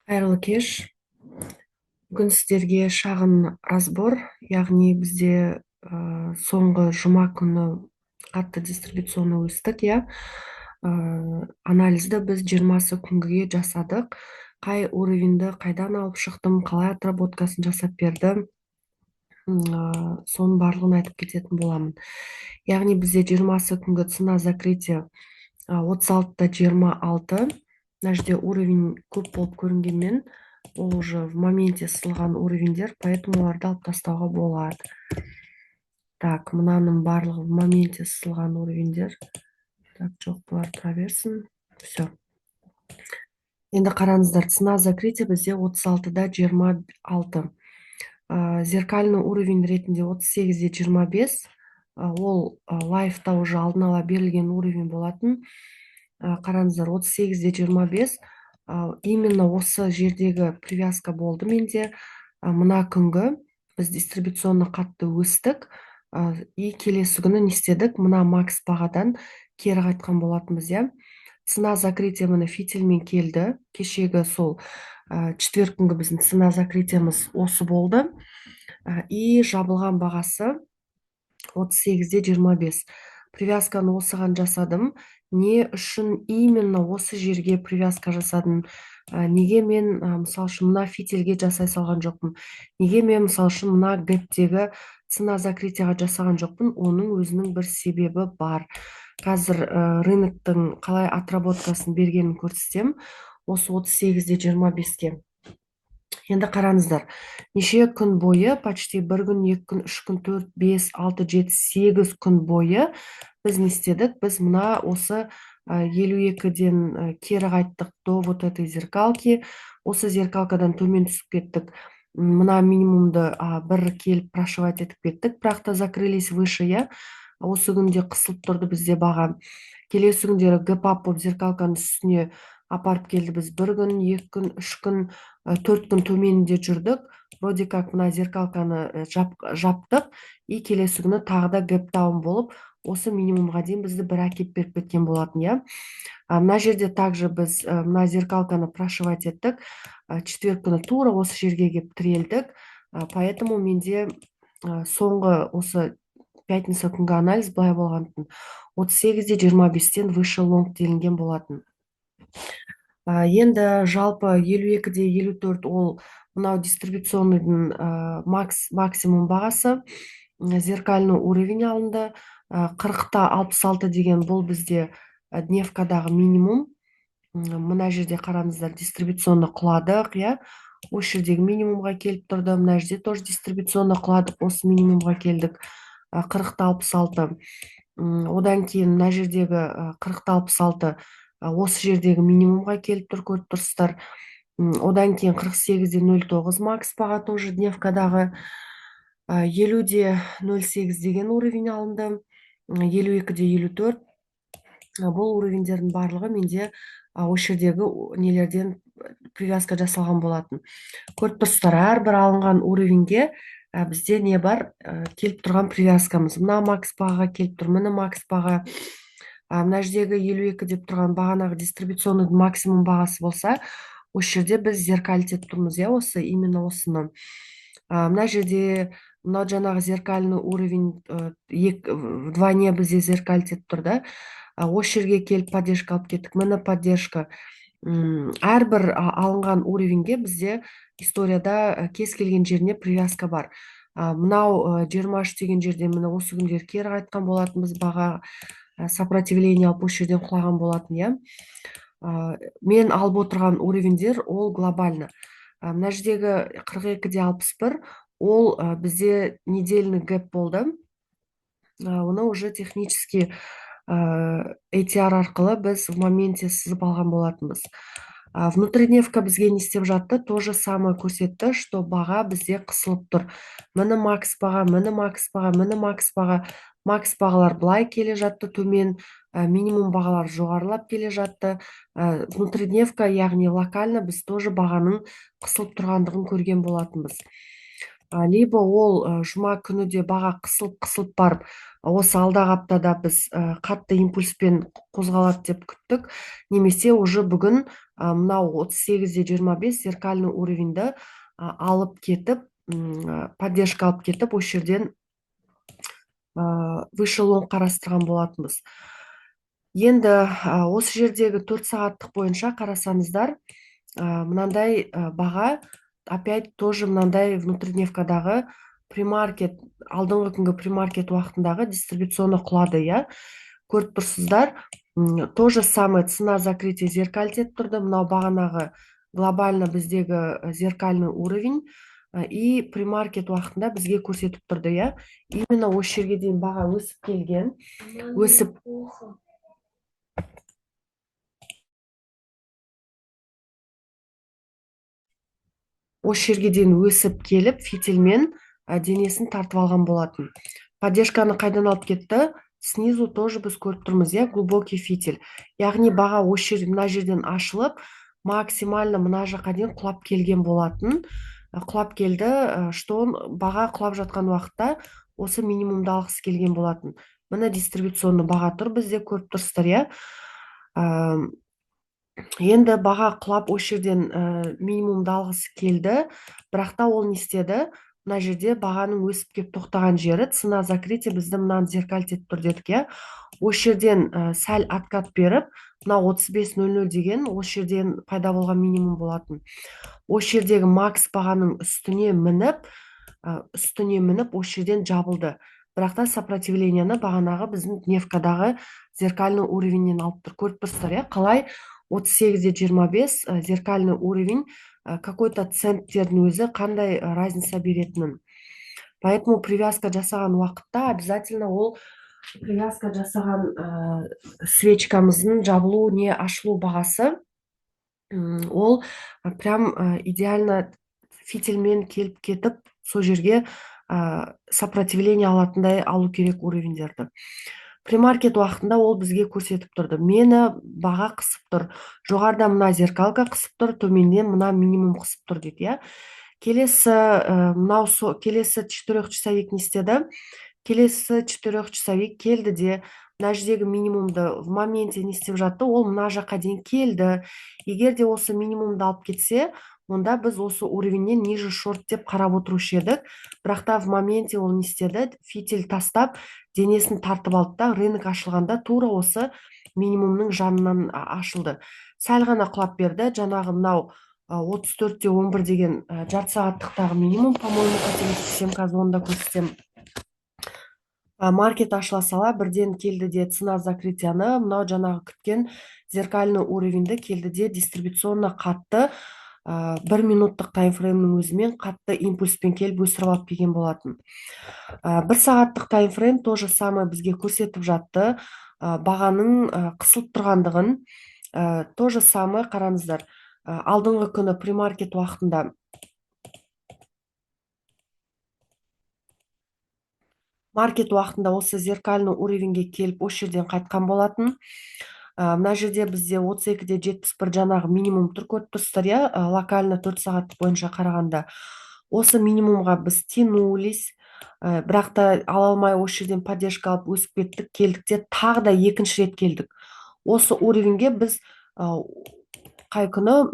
Қайырлы кеш. Бүгін сіздерге шағын разбор, яғни бізде соңғы жұма күні қатты дистрибуционный өстік, иә. Анализді біз 20 күнгіге жасадық. Қай уровеньді қайдан алып шықтым, қалай отработкасын жасап бердім, соның барлығын айтып кететін боламын. Яғни бізде 20 күнгі цена закрытия 36,26. Мына жерде уровень көп болып көрінгенмен, ол уже в моменте сызылған уровеньдер, поэтому оларды алып тастауға болады. Так, мынаның барлығы в моменте сызылған уровеньдер. Так, жоқ, бұлар тұра берсін. Все. Енді қараңыздар, цена закрытия бізде 36,26. Зеркальный уровень ретінде 38,25. Ол лайфта уже алдын ала берілген уровень болатын. Қараңыздар, 38,25. Именно осы жердегі привязка болды менде. Мына күнгі біз дистрибуционны қатты өстік. И келесі күні не істедік? Мына макс бағадан кері қайтқан болатынбыз, иә. Цена закрытия міне фитильмен келді. Кешегі сол четверг күнгі біздің цена закрытиямыз осы болды. И жабылған бағасы 38,25. Привязканы осыған жасадым. Не үшін именно осы жерге привязка жасадым? Неге мен, мысал үшін, мына фитильге жасай салған жоқпын? Неге мен, мысал үшін, мына гэптегі цена закрытияға жасаған жоқпын? Оның өзінің бір себебі бар. Қазір рыноктың қалай отработкасын бергенін көрсетем. Осы 38,25-ке. Енді қараңыздар, неше күн бойы, почти 1 күн, 2 күн, 3 күн, 4, 5, 6, 7, 8 күн бойы біз не істедік? Біз мына осы 52-ден кері қайттық до вот этой зеркалки. Осы зеркалкадан төмен түсіп кеттік. Мына минимумды бір келіп прошивать етіп кеттік, бірақ та закрылись выше, иә. Осы күнде қысылып тұрды бізде баға. Келесі күндері гэп-ап болып зеркалканың үстіне апарып келді. Біз 1 күн, 2 күн, 3 күн, 4 күн төменінде жүрдік. Вроде как мына зеркалканы жаптық. И келесі күні тағы да гэп-даун болып, осы минимумға дейін бізді бір әкеп беріп кеткен болатын, иә. Мына жерде также біз мына зеркалканы прошивать еттік. Четверг күні тура осы жерге кеп тірелдік. Поэтому менде соңғы осы пятница күнгі анализ былай болғандықтан 38,25-тен выше лонг делінген болатын. Енді жалпы 52,54 ол мынау дистрибуционныйдың максимум бағасы. Зеркальный уровень алынды. 40,66 деген бұл бізде дневкадағы минимум. Мына жерде қараңыздар, дистрибуционны құладық, иә. Осы жердегі минимумға келіп тұрды. Мына жерде тоже дистрибуционны құладық, осы минимумға келдік. 40,66. Одан кейін мына жердегі 40,66 осы жердегі минимумға келіп тұр, көріп тұрсыздар. Одан кейін 48,09 макс баға тоже дневкадағы. 50,08 деген уровень алынды. 52,54. Бұл уровеньдердің барлығы менде осы жердегі нелерден привязка жасалған болатын. Көріп тұрсыздар, әрбір алынған уровеньге бізде не бар? Келіп тұрған привязкамыз. Мына макс бағаға келіп тұр, міне макс баға. Мына жердегі 52 деп тұрған бағанағы дистрибуционный максимум бағасы болса, осы жерде біз зеркальтеп тұрмыз, иә, осы, именно осыны. Мына жерде, мынау жаңағы зеркальный уровень вдвойне бізде зеркальтеп тұрды. Осы жерге келіп поддержка алып кеттік, міне поддержка. Әрбір алынған уровеньге бізде историяда кез келген жеріне привязка бар. Мынау 23 деген жерде міне осы күндер кері қайтқан болатынбыз, баға сопротивление алып осы жерден құлаған болатын, иә. Мен алып отырған уровеньдер ол глобально. Мына жердегі 42,61 ол бізде недельный гэп болды. Оны уже технически ATR арқылы біз в моменте сызып алған болатынбыз. Внутридневка бізге не істеп жатты? То же самое көрсетті, что баға бізде қысылып тұр. Міне макс баға, міне макс баға, міне макс баға. Макс бағалар былай келе жатты төмен, минимум бағалар жоғарылап келе жатты. Внутридневка, яғни локально біз тоже бағаның қысылып тұрғандығын көрген болатынбыз. либо ол жұма күні де баға қысылып барып, осы алдағы аптада біз қатты импульспен қозғалады деп күттік, немесе уже бүгін мынау 38,25 зеркальный уровеньді алып кетіп, поддержка алып кетіп, осы жерден выше лонг қарастырған болатынбыз. Енді осы жердегі 4 сағаттық бойынша қарасаңыздар, мынандай баға опять тоже мынандай внутридневкадағы премаркет, алдыңғы күнгі премаркет уақытындағы дистрибуционный құлады, иә. Көріп тұрсыздар, тоже самый цена закрытия зеркальть етіп тұрды. Мынау бағанағы глобально біздегі зеркальный уровень и премаркет уақытында бізге көрсетіп тұрды, иә. Именно осы жерге дейін баға өсіп келген, осы жерге дейін өсіп келіп, фитильмен денесін тартып алған болатын. Поддержканы қайдан алып кетті? Снизу тоже біз көріп тұрмыз, иә, глубокий фитиль. Яғни баға осы мына жерден ашылып, максимально мына жаққа дейін құлап келген болатын. Құлап келді, что баға құлап жатқан уақытта осы минимумды алғысы келген болатын. Мына дистрибуционный баға тұр, бізде көріп тұрсыздар, иә. Енді баға құлап осы жерден минимумды алғысы келді, бірақ та ол не істеді? Мына жерде бағаның өсіп кеп тоқтаған жері цена закрытия бізді мынаны зеркальть етіп тұр дедік, иә. Осы жерден сәл откат беріп, мына 35.00 деген осы жерден пайда болған минимум болатын. Осы жердегі макс бағаның үстіне мініп, осы жерден жабылды. Бірақ та сопротивленияны бағанағы біздің дневкадағы зеркальный уровеньнен алып тұр. Көріп тұрсыздар, иә, қалай 38,25 зеркальный уровень какой-то центтердің өзі қандай разница беретінін. Поэтому привязка жасаған уақытта обязательно ол привязка жасаған свечкамыздың жабылу не ашылу бағасы ол прям идеально фитильмен келіп кетіп, сол жерге сопротивление алатындай алу керек уровеньдерді. Премаркет уақытында ол бізге көрсетіп тұрды. Мені баға қысып тұр. Жоғарда мына зеркалка қысып тұр, төменнен мына минимум қысып тұр дейді, иә. Келесі 4 часовик не істеді? Келесі 4 часовик келді де, мына жердегі минимумды в моменте не істеп жатты? Ол мына жаққа дейін келді. Егер де осы минимумды алып кетсе, онда біз осы уровеньнен ниже шорт деп қарап отырушы едік. Бірақ та в моменте ол не істеді? Фитиль тастап, денесін тартып алды да, рынок ашылғанда тура осы минимумның жанынан ашылды. Сәл ғана құлап берді. Жаңағы мынау 34,11 деген жарты сағаттықтағы минимум, по-моему, қателеспесем, қазір онда көрсетем. Маркет ашыла сала бірден келді де цена закрытияны, мынау жаңағы күткен зеркальный уровеньді келді де дистрибуционно қатты 1 минуттық таймфреймнің өзімен қатты импульспен келіп өсіріп алып келген болатын. 1 сағаттық таймфрейм тоже самый бізге көрсетіп жатты. Бағаның қысылып тұрғандығын тоже самый қараңыздар. Алдыңғы күні премаркет уақытында маркет уақытында осы зеркальный уровеньге келіп, осы жерден қайтқан болатын. Мына жерде бізде 32,71 жаңағы минимум тұр, көріп тұрсыздар, иә, локально 4 сағат бойынша қарағанда. Осы минимумға біз тянулись, бірақ та ала алмай осы жерден поддержка алып өсіп кеттік, келдік те тағы да екінші рет келдік. Осы уровеньге біз қай күні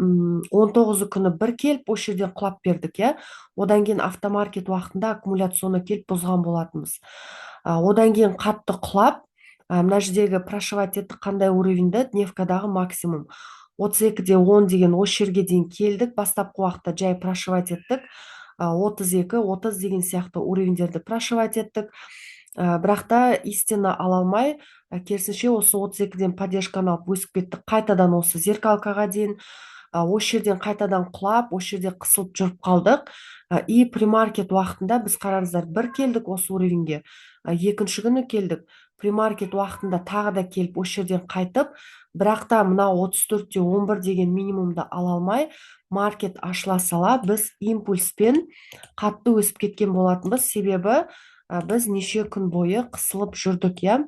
19 күні бір келіп, осы жерден құлап бердік, иә. Одан кейін автомаркет уақытында аккумуляционы келіп бұзған болатынбыз. Одан кейін қатты құлап, мына жердегі прошивать еттік қандай уровеньді? Дневкадағы максимум 32,10 деген осы жерге дейін келдік. Бастапқы уақытта жай прошивать еттік. 32-30 деген сияқты уровеньдерді прошивать еттік. Бірақ та истина ала алмай, керісінше осы 32-ден поддержканы алып өсіп кеттік. Қайтадан осы зеркалкаға дейін, осы жерден қайтадан құлап, осы жерде қысылып жүріп қалдық. И премаркет уақытында біз қараңыздар, бір келдік осы уровеньге, екінші күні келдік. Премаркет уақытында тағы да келіп, осы жерден қайтып, бірақ та мына 34,11 деген минимумды ала алмай, маркет ашыла сала, біз импульспен қатты өсіп кеткен болатынбыз. Себебі біз неше күн бойы қысылып жүрдік, иә.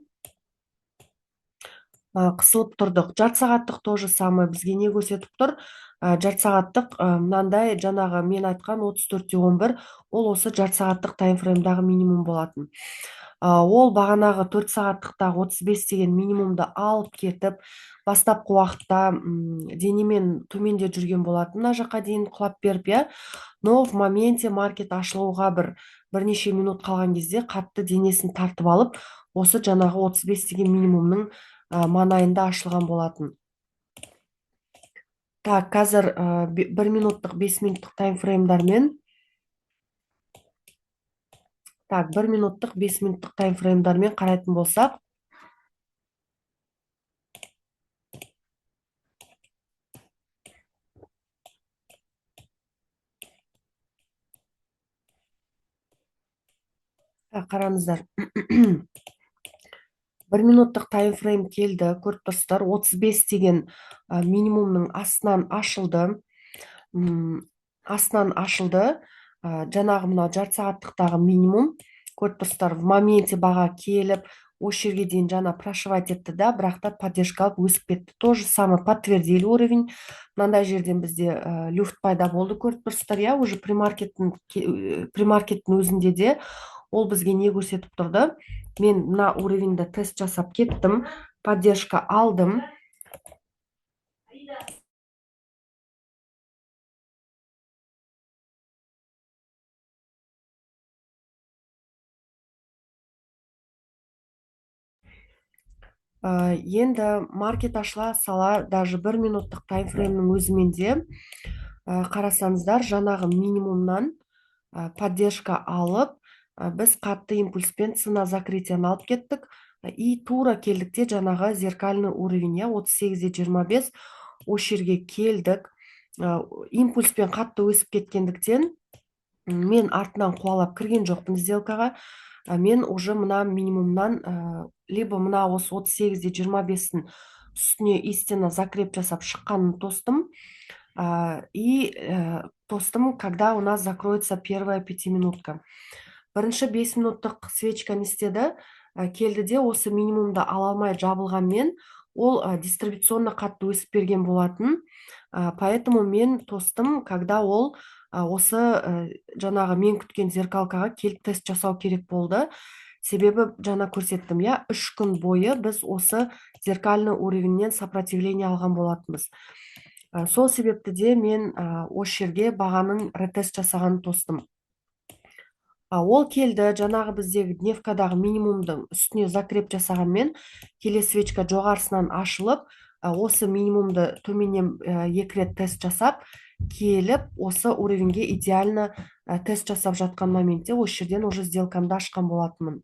қысылып тұрдық. Жарты сағаттық то же самое бізге не көрсетіп тұр? Жарты сағаттық мынандай жаңағы мен айтқан 34,11 ол осы жарты сағаттық таймфреймдағы минимум болатын. Ол бағанағы 4 сағаттықтағы 35 деген минимумды алып кетіп, бастапқы уақытта денемен төменде жүрген болатын, мына жаққа дейін құлап беріп, иә. Но в моменте маркет ашылуға бірнеше минут қалған кезде қатты денесін тартып алып, осы жаңағы 35 деген минимумның маңайында ашылған болатын. Так, қазір 1 минуттық, 5 минуттық таймфреймдармен, так, 1 минуттық, 5 минуттық таймфреймдармен қарайтын болсақ, қараңыздар. 1 минуттық таймфрейм келді, көріп тұрсыздар, 35 деген минимумның астынан ашылды. Астынан ашылды. Жаңағы мынау жарты сағаттықтағы минимум, көріп тұрсыздар, в моменте баға келіп, осы жерге дейін жаңа прошивать етті да, бірақ та поддержка алып өсіп кетті. То же самое подтвердили уровень. Мынандай жерден бізде люфт пайда болды, көріп тұрсыздар, иә, уже примаркеттің өзінде де ол бізге не көрсетіп тұрды? Мен мына уровеньді тест жасап кеттім, поддержка алдым. Енді маркет ашыла сала, даже 1 минуттық таймфреймнің өзімен де қарасаңыздар, жаңағы минимумнан поддержка алып, біз қатты импульспен цена закрытияны алып кеттік, и тура келдік те жаңағы зеркальный уровень, 38,25 осы жерге келдік. Импульспен қатты өсіп кеткендіктен мен артынан қуалап кірген жоқпын сделкаға. Мен уже мына минимумнан либо мына осы 38,25-тің үстіне истина закреп жасап шыққанын тостым. И тостым, когда у нас закроется первая 5-минутка. Бірінші 5 минуттық свечка не істеді? Келді де осы минимумды ала алмай жабылғанмен, ол дистрибуционно қатты өсіп берген болатын. Поэтому мен тостым, когда ол осы жаңағы мен күткен зеркалкаға келіп тест жасау керек болды. Себебі жаңа көрсеттім, 3 күн бойы біз осы зеркальный уровеньнен сопротивление алған болатынбыз. Сол себепті де мен осы жерге бағаның ретест жасағанын тостым. Ол келді, жаңағы біздегі дневкадағы минимумдың үстіне закреп жасағанмен, келесі свечка жоғарысынан ашылып, осы минимумды төменнен 2 рет тест жасап, келіп, осы уровеньге идеально тест жасап жатқан моментте, осы жерден уже сделкамды ашқан болатынмын.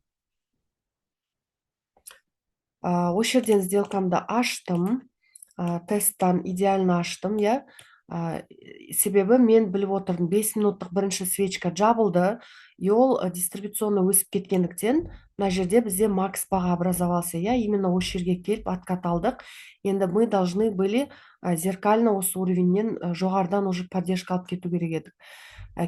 Осы жерден сделкамды аштым, тесттан идеально аштым, иә. Себебі мен біліп отырдым, 5 минуттық бірінші свечка жабылды, и ол дистрибуционно өсіп кеткендіктен, мына жерде бізде макс баға образовался, иә, именно осы жерге келіп откат алдық. Енді мы должны были зеркально осы уровеньнен жоғарыдан уже поддержка алып кету керек едік.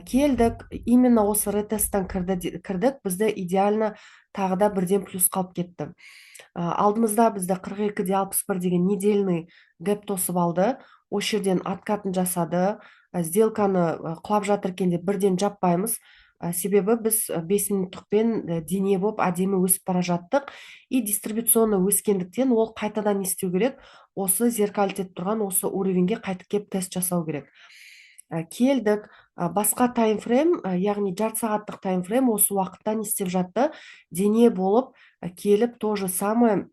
Келдік, именно осы ретесттан кірдік, бізді идеально тағы да бірден плюс қалып кетті. Алдымызда бізді 42,61 деген недельный гэп тосып алды. Осы жерден откатын жасады. Сделканы құлап жатыр екен деп бірден жаппаймыз. Себебі біз 5 минуттықпен дене болып әдемі өсіп бара жаттық. И дистрибуционно өскендіктен ол қайтадан не істеу керек? Осы зеркальтеп тұрған осы уровеньге қайтып келіп тест жасау керек. Келдік, басқа таймфрейм, яғни жарты сағаттық таймфрейм осы уақытта не істеп жатты? Дене болып келіп, то же самое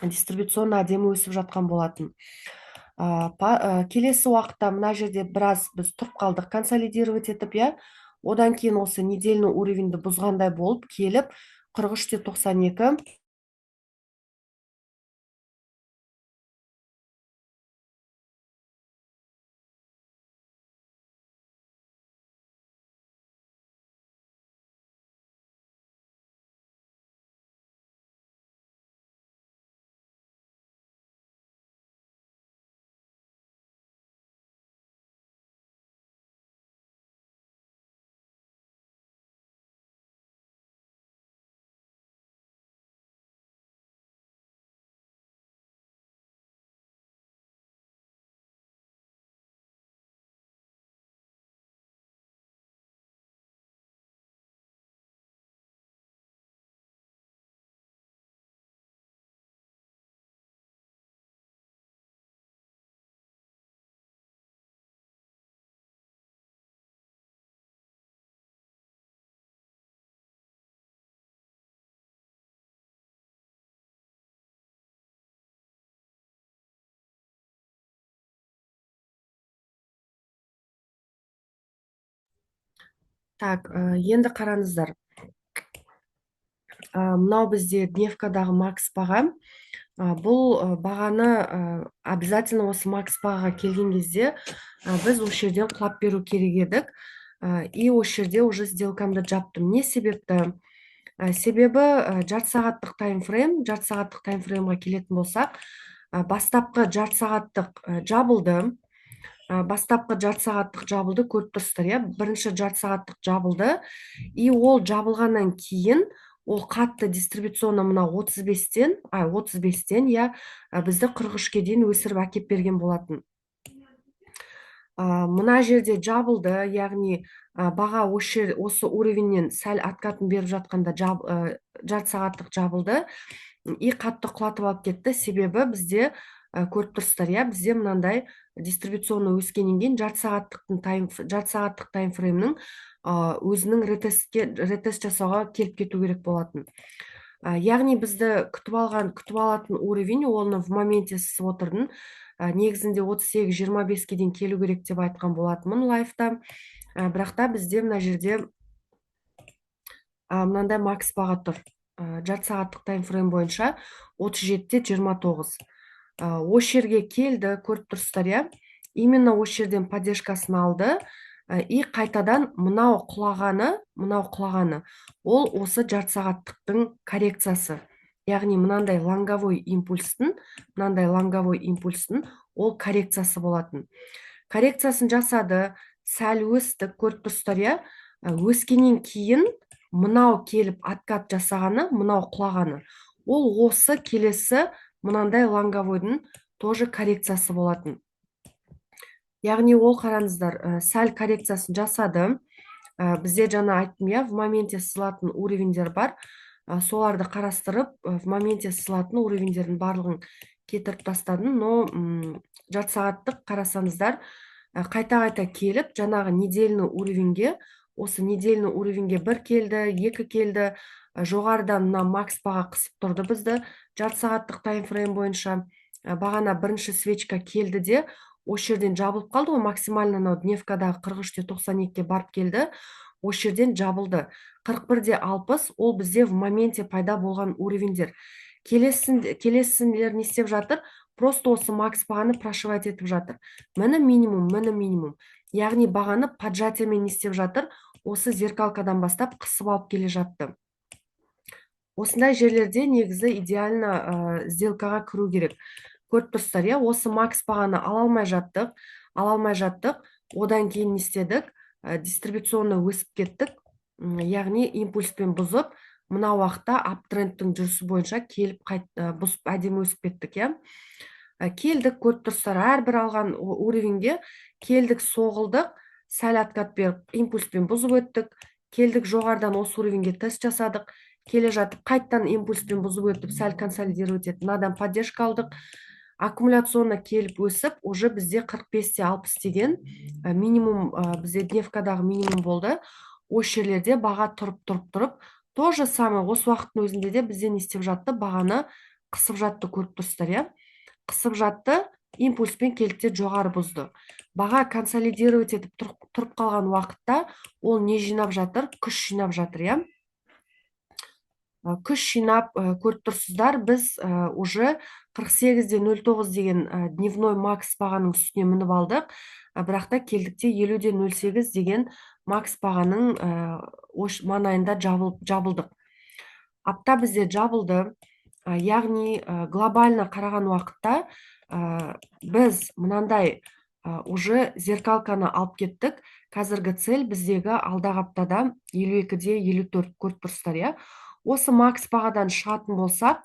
дистрибуционно әдемі өсіп жатқан болатын. Келесі уақытта мына жерде біраз біз тұрып қалдық, консолидировать етіп, иә. Одан кейін осы недельный уровеньді бұзғандай болып келіп 43,92 Так, енді қараңыздар. Мынау бізде дневкадағы макс баға. Бұл бағаны обязательно осы макс бағаға келген кезде біз осы жерден құлап беру керек едік. И осы жерде уже сделкамды жаптым. Не себепті? Себебі жарты сағаттық таймфреймға келетін болсақ, бастапқы жарты сағаттық жабылды. Бастапқы жарты сағаттық жабылды, көріп тұрсыздар, иә? Бірінші жарты сағаттық жабылды. И ол жабылғаннан кейін ол қатты дистрибуционно мына 35-тен, иә, бізді 43-ке дейін өсіріп әкеп берген болатын. Мына жерде жабылды, яғни баға осы уровеньнен сәл откатын беріп жатқанда жарты сағаттық жабылды и қатты құлатып алып кетті. Себебі бізде көріп тұрсыздар, иә, бізде мынандай дистрибуционно өскеннен кейін жарты сағаттық таймфреймнің өзінің ретест жасауға келіп кету керек болатын. Яғни бізді күтіп алатын уровень, оны в моменте сызып отырдым. Негізінде 38-25-ке дейін келу керек деп айтқан болатынмын лайфта. Бірақ та бізде мына жерде мынандай макс баға тұр. Жарты сағаттық таймфрейм бойынша 37-те 29. Осы жерге келді, көріп тұрсыздар, иә? Именно осы жерден поддержкасын алды. И қайтадан мынау құлағаны, ол осы жарты сағаттықтың коррекциясы. Яғни мынандай лонговой импульстың ол коррекциясы болатын. Коррекциясын жасады, сәл өсті, көріп тұрсыздар, иә? Өскеннен кейін мынау келіп откат жасағаны, мынау құлағаны, ол осы келесі мынандай лонговойдың тоже коррекциясы болатын. Яғни ол, қараңыздар, сәл коррекциясын жасады. Бізде жаңа айттым, иә, в моменте сызылатын уровеньдер бар. Соларды қарастырып, в моменте сызылатын уровеньдердің барлығын кетіріп тастадым. Но жарты сағаттық қарасаңыздар, қайта келіп, жаңағы недельный уровеньге, осы недельный уровеньге 1 келді, 2 келді, жоғарыдан мына макс баға қысып тұрды бізді. Жарты сағаттық таймфрейм бойынша бағана бірінші свечка келді де, осы жерден жабылып қалды. Ол максимально дневкадағы 43-те 92-ке барып келді. Осы жерден жабылды. 41-де 60 ол бізде в моменте пайда болған уровеньдер. Келесіндер не істеп жатыр? Просто осы макс бағаны прошивать етіп жатыр. Міні минимум. Яғни бағаны поджатиямен не істеп жатыр? Осы зеркалкадан бастап қысып алып келе жатты. Осындай жерлерде негізі идеально сделкаға кіру керек. Көріп тұрсыздар, иә, осы макс бағаны ала алмай жаттық. Одан кейін не істедік? Дистрибуционно өсіп кеттік. Яғни импульспен бұзып, мына уақытта аптрендтің жүрісі бойынша келіп бұзып әдемі өсіп кеттік, иә? Келдік, көріп тұрсыздар, әрбір алған уровеньге келдік, соғылдық, сәл откат беріп, импульспен бұзып өттік. Келдік, жоғарыдан осы уровеньге тест жасадық. Келе жатып, қайттан импульспен бұзып өтіп, сәл консолидировать етіп, мынадан поддержка алдық. Аккумуляционно келіп өсіп, уже бізде 45-те 60 деген минимум, бізде дневкадағы минимум болды. Осы жерлерде баға тұрып, то же самое, осы уақыттың өзінде де бізде не істеп жатты? Бағаны қысып жатты, көріп тұрсыздар, иә? Қысып жатты, импульспен келді, жоғары бұзды. Баға консолидировать етіп тұрып қалған уақытта ол не жинап жатыр? Күш жинап жатыр, иә? Күш жинап, көріп тұрсыздар, біз уже 48-де 09 деген дневной макс бағаның үстіне мініп алдық. Бірақ та келдікте 50-де 08 деген макс бағаның маңайында жабылдық. Апта бізде жабылды. Яғни глобально қараған уақытта біз мынандай уже зеркалканы алып кеттік. Қазіргі цель біздегі алдағы аптада 52-де 54, көріп тұрсыздар, иә? Осы макс бағадан шығатын болсақ,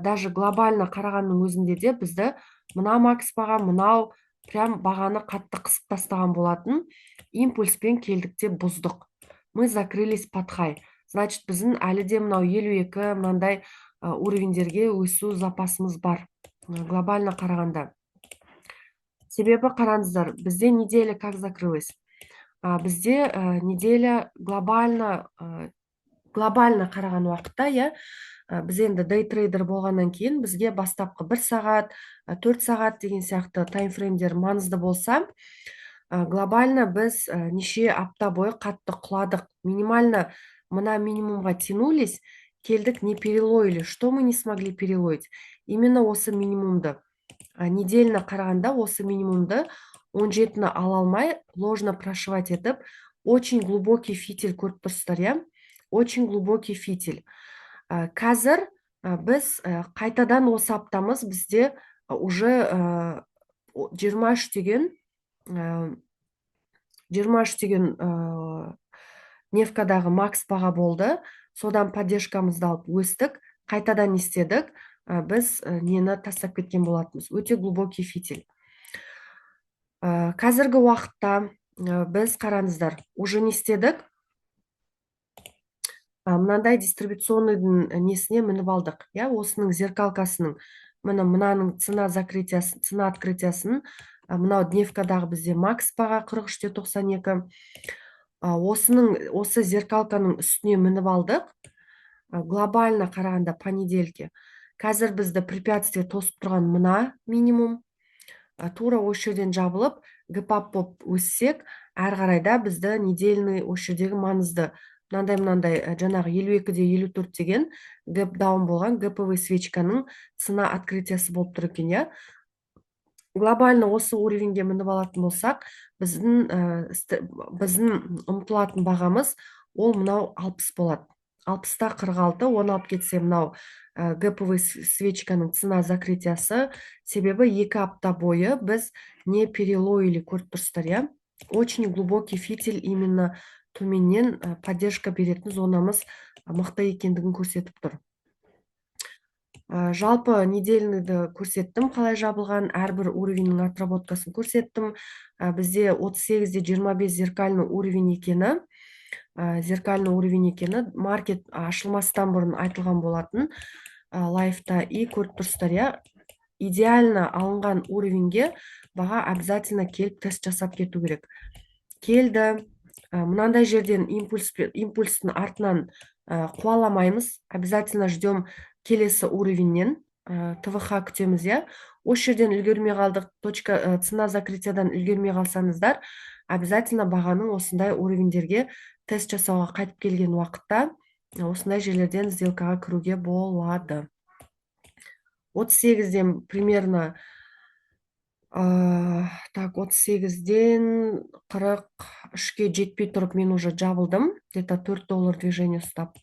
даже глобально қарағанның өзінде де бізді мына макс баға, мынау прям бағаны қатты қысып тастаған болатын. Импульспен келдікте бұздық. Мы закрылись под хай. Значит, біздің әлі де мынау 52 мынандай уровеньдерге өсу запасымыз бар. Глобально қарағанда. Себебі қараңыздар, бізде неделя как закрылась? Бізде неделя глобально қараған уақытта, иә, біз енді дейтрейдер болғаннан кейін бізге бастапқы 1 сағат, 4 сағат деген сияқты таймфреймдер маңызды болса, Глобально біз неше апта бойы қатты құладық. Минимально мына минимумға тянулись, келдік, не перелоили. Что мы не смогли перелоить? Именно осы минимумды. Недельно қарағанда осы минимумды 17-ні ала алмай, ложно прошивать етіп, очень глубокий фитиль көріп тұрсыздар, иә? Очень глубокий фитиль. Қазір біз қайтадан осы аптамыз бізде уже 23 деген 23 деген невкадағы макс баға болды. Содан поддержкамызды алып өстік, қайтадан істедік. Біз нені тастап кеткен болатынбыз. Өте глубокий фитиль. Қазіргі уақытта біз қараңыздар, уже не істедік? Мынандай дистрибуционныйдың несіне мініп алдық. Осының зеркалкасының, мынаның цена открытиясын, мынау дневкадағы бізде макс баға 43.92. Осы зеркалканың үстіне мініп алдық. Глобально қарағанда понедельке. Қазір бізді препятствие тосып тұрған мына минимум. Тура осы жерден жабылып, гпап боп өссек, әр қарайда бізді недельный осы жердегі маңызды мынандай жаңағы 52-54 деген гэп даун болған гэповый свечканың цена открытиясы болып тұр екен, иә? Глобально осы уровеньге мініп алатын болсақ, біздің ұмтылатын бағамыз ол мынау 60 болады. 60-та 46, оны алып кетсе мынау гэповый свечканың цена закрытиясы, себебі 2 апта бойы біз не перелоили көріп тұрсыздар, иә? Очень глубокий фитиль именно төменнен поддержка беретін зонамыз мықты екендігін көрсетіп тұр. Жалпы недельныйды көрсеттім, қалай жабылған, әрбір уровеньнің отработкасын көрсеттім. Бізде 38-де 25 зеркальный уровень екені, маркет ашылмастан бұрын айтылған болатын лайфта, и көріп тұрсыздар, иә? Идеально алынған уровеньге баға обязательно келіп тест жасап кету керек. Келді, мынандай жерден импульстың артынан қуаламаймыз, обязательно ждем келесі уровеньнен ТВХ күтеміз, иә? Осы жерден үлгермей қалдық, цена закрытиядан үлгермей қалсаңыздар, обязательно бағаның осындай уровеньдерге тест жасауға қайтып келген уақытта осындай жерлерден сделкаға кіруге болады. 38-ден примерно 38-ден 43-ке жетпей тұрып мен уже жабылдым, где-то $4 движение ұстап.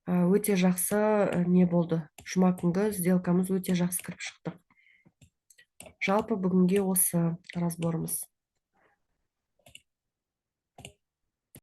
Өте жақсы не болды. Жұма күнгі сделкамыз өте жақсы кіріп шықты. Жалпы бүгінге осы разборымыз.